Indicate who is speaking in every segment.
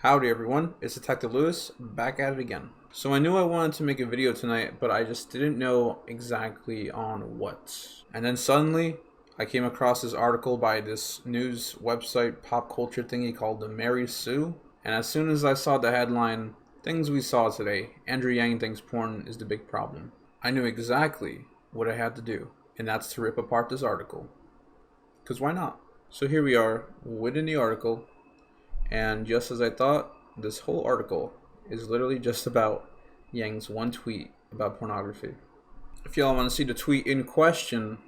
Speaker 1: Howdy everyone, it's Detective Lewis, back at it again. So I knew I wanted to make a video tonight, but I just didn't know exactly on what. And then suddenly, I came across this article by this news website pop culture thingy called the Mary Sue. And as soon as I saw the headline, things we saw today, Andrew Yang thinks porn is the big problem, I knew exactly what I had to do, and that's to rip apart this article. Because why not? So here we are, within the article. And just as I thought, this whole article is literally just about Yang's one tweet about pornography. If y'all want to see the tweet in question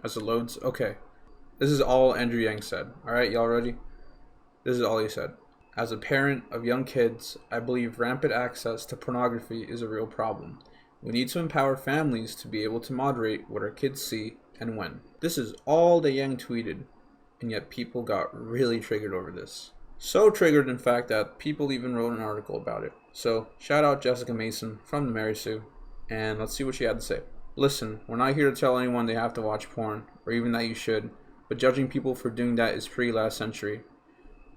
Speaker 1: as it loads, okay. This is all Andrew Yang said. Alright, y'all ready? This is all he said. As a parent of young kids, I believe rampant access to pornography is a real problem. We need to empower families to be able to moderate what our kids see and when. This is all that Yang tweeted. And yet people got really triggered over this. So triggered, in fact, that people even wrote an article about it. So, shout out Jessica Mason from the Mary Sue, and let's see what she had to say. Listen, we're not here to tell anyone they have to watch porn, or even that you should, but judging people for doing that is pretty last century.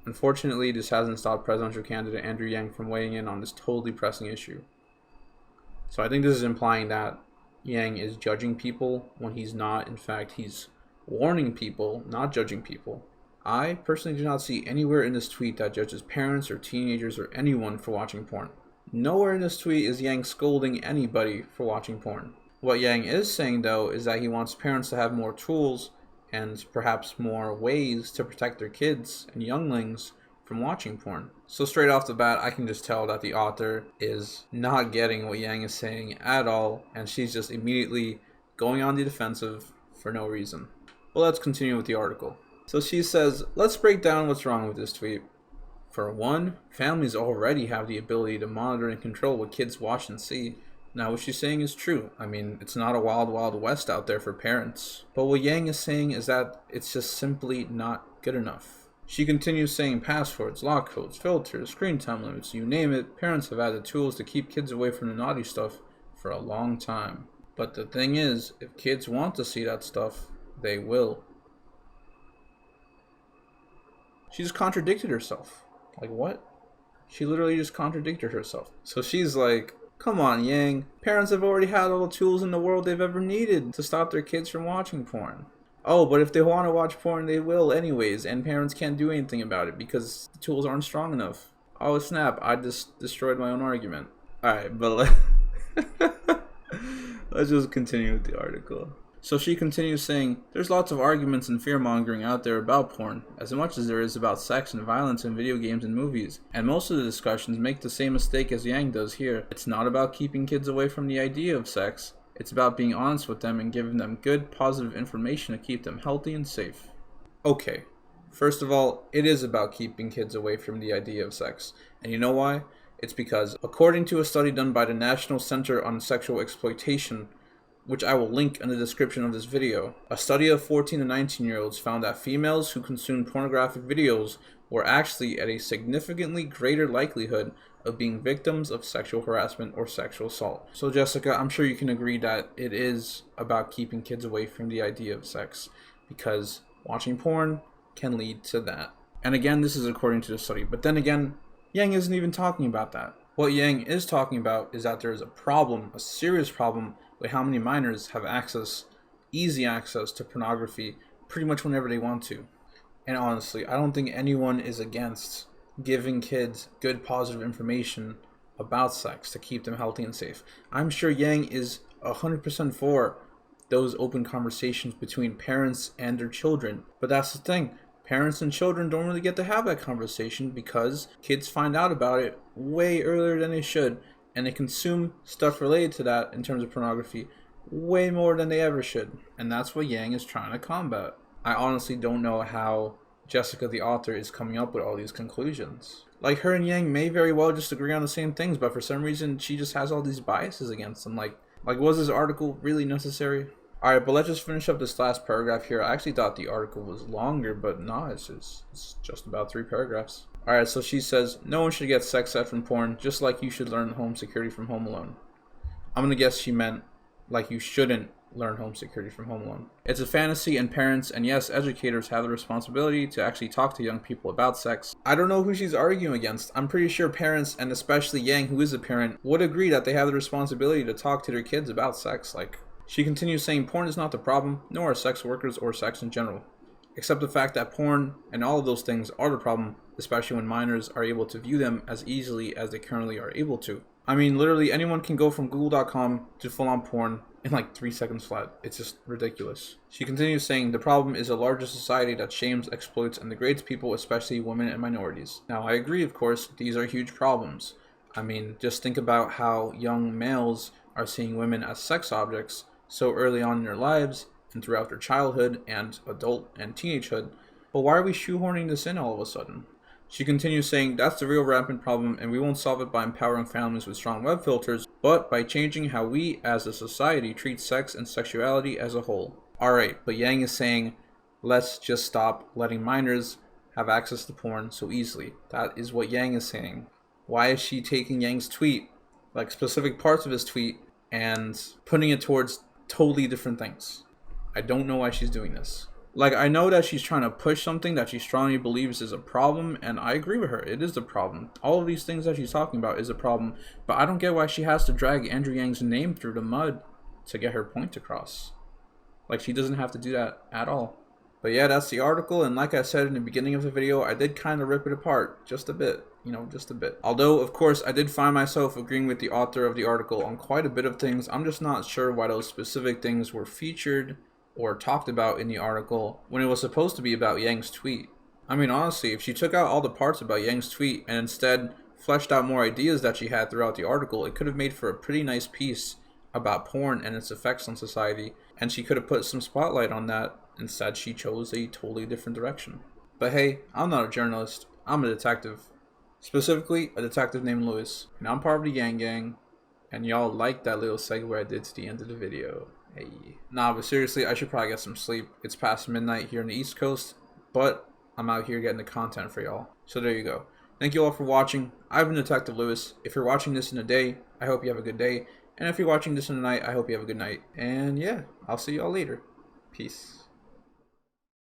Speaker 1: Unfortunately, this hasn't stopped presidential candidate Andrew Yang from weighing in on this totally pressing issue. So I think this is implying that Yang is judging people when he's not. In fact, he's warning people, not judging people. I personally do not see anywhere in this tweet that judges parents or teenagers or anyone for watching porn. Nowhere in this tweet is Yang scolding anybody for watching porn. What Yang is saying though is that he wants parents to have more tools and perhaps more ways to protect their kids and younglings from watching porn. So straight off the bat, I can just tell that the author is not getting what Yang is saying at all, and she's just immediately going on the defensive for no reason. Well, let's continue with the article. So she says, let's break down what's wrong with this tweet. For one, families already have the ability to monitor and control what kids watch and see. Now, what she's saying is true. I mean, it's not a wild, wild west out there for parents. But what Yang is saying is that it's just simply not good enough. She continues saying passwords, lock codes, filters, screen time limits, you name it, parents have had the tools to keep kids away from the naughty stuff for a long time. But the thing is, if kids want to see that stuff, they will. She just contradicted herself. Like, what? She literally just contradicted herself. So she's like, come on, Yang. Parents have already had all the tools in the world they've ever needed to stop their kids from watching porn. Oh, but if they want to watch porn, they will anyways, and parents can't do anything about it because the tools aren't strong enough. Oh, snap. I just destroyed my own argument. Alright, but let's just continue with the article. So she continues saying, there's lots of arguments and fear-mongering out there about porn, as much as there is about sex and violence in video games and movies. And most of the discussions make the same mistake as Yang does here. It's not about keeping kids away from the idea of sex. It's about being honest with them and giving them good, positive information to keep them healthy and safe. Okay, first of all, it is about keeping kids away from the idea of sex. And you know why? It's because, according to a study done by the National Center on Sexual Exploitation, which I will link in the description of this video, a study of 14 to 19-year-olds found that females who consumed pornographic videos were actually at a significantly greater likelihood of being victims of sexual harassment or sexual assault. So Jessica, I'm sure you can agree that it is about keeping kids away from the idea of sex, because watching porn can lead to that. And again, this is according to the study, but then again, Yang isn't even talking about that. What Yang is talking about is that there is a problem, a serious problem, with how many minors have easy access to pornography pretty much whenever they want to. And honestly, I don't think anyone is against giving kids good positive information about sex to keep them healthy and safe. I'm sure Yang is 100% for those open conversations between parents and their children. But that's the thing. Parents and children don't really get to have that conversation because kids find out about it way earlier than they should. And they consume stuff related to that in terms of pornography way more than they ever should. And that's what Yang is trying to combat. I honestly don't know how Jessica the author is coming up with all these conclusions. Like, her and Yang may very well just agree on the same things, but for some reason she just has all these biases against them. Like was this article really necessary? Alright, but let's just finish up this last paragraph here. I actually thought the article was longer, but no, it's just about 3 paragraphs. Alright, so she says, no one should get sex ed from porn, just like you should learn home security from Home Alone. I'm gonna guess she meant like you shouldn't learn home security from Home Alone. It's a fantasy, and parents and yes, educators have the responsibility to actually talk to young people about sex. I don't know who she's arguing against. I'm pretty sure parents, and especially Yang, who is a parent, would agree that they have the responsibility to talk to their kids about sex. Like, she continues saying porn is not the problem, nor are sex workers or sex in general. Except the fact that porn and all of those things are the problem, especially when minors are able to view them as easily as they currently are able to. I mean, literally anyone can go from google.com to full-on porn in like 3 seconds flat. It's just ridiculous. She continues saying, the problem is a larger society that shames, exploits, and degrades people, especially women and minorities. Now, I agree, of course, these are huge problems. I mean, just think about how young males are seeing women as sex objects so early on in their lives and throughout their childhood and adult and teenagehood. But why are we shoehorning this in all of a sudden? She continues saying, that's the real rampant problem, and we won't solve it by empowering families with strong web filters, but by changing how we as a society treat sex and sexuality as a whole. Alright, but Yang is saying, let's just stop letting minors have access to porn so easily. That is what Yang is saying. Why is she taking Yang's tweet, like specific parts of his tweet, and putting it towards totally different things? I don't know why she's doing this. Like, I know that she's trying to push something that she strongly believes is a problem, and I agree with her. It is the problem. All of these things that she's talking about is a problem, but I don't get why she has to drag Andrew Yang's name through the mud to get her point across. Like, she doesn't have to do that at all. But yeah, that's the article, and like I said in the beginning of the video, I did kind of rip it apart just a bit. You know, just a bit. Although, of course, I did find myself agreeing with the author of the article on quite a bit of things. I'm just not sure why those specific things were featured or talked about in the article when it was supposed to be about Yang's tweet. I mean, honestly, if she took out all the parts about Yang's tweet and instead fleshed out more ideas that she had throughout the article, it could have made for a pretty nice piece about porn and its effects on society, and she could have put some spotlight on that. Instead, she chose a totally different direction. But hey, I'm not a journalist, I'm a detective. Specifically, a detective named Lewis, and I'm part of the Yang Gang, and y'all like that little segue I did to the end of the video. Hey. Nah, but seriously, I should probably get some sleep. It's past midnight here on the East Coast, but I'm out here getting the content for y'all. So there you go. Thank you all for watching. I've been Detective Lewis. If you're watching this in a day, I hope you have a good day. And if you're watching this in the night, I hope you have a good night. And yeah, I'll see y'all later. Peace.